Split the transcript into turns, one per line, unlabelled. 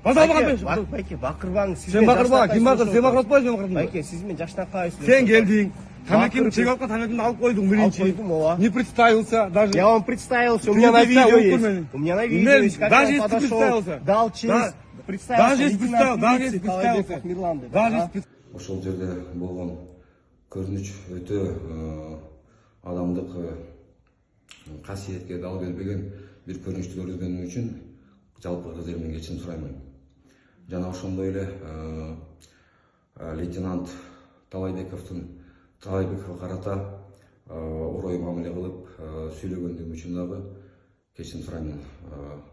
Байке, бакырбаңыз.
Сен бакырба, ким бакыр? Сен бакырып атпайсың, бакырдың.
Байке, сиз мен жаштан кайсыз?
Сен келдиң. Тамекini чек алып, тамекini алып койдуң биринчи. Не представился даже.
Я вам представился, у меня на видео есть. У меня на видео есть, как
даже
он
если
подошел, дал честь, представился.
Даже если представился. Даже если
ошол жерде болгон көрүнүч өтө адамдык касиетке дал келбеген бир көрүнүштү көргөнүм үчүн жалпы кыз элимен кечирим сураймын. Жана ошондой эле лейтенант Талайбековго карата орой мамиле кылып сүйлөгөндүгүм үчүн дагы кечирим сураймын.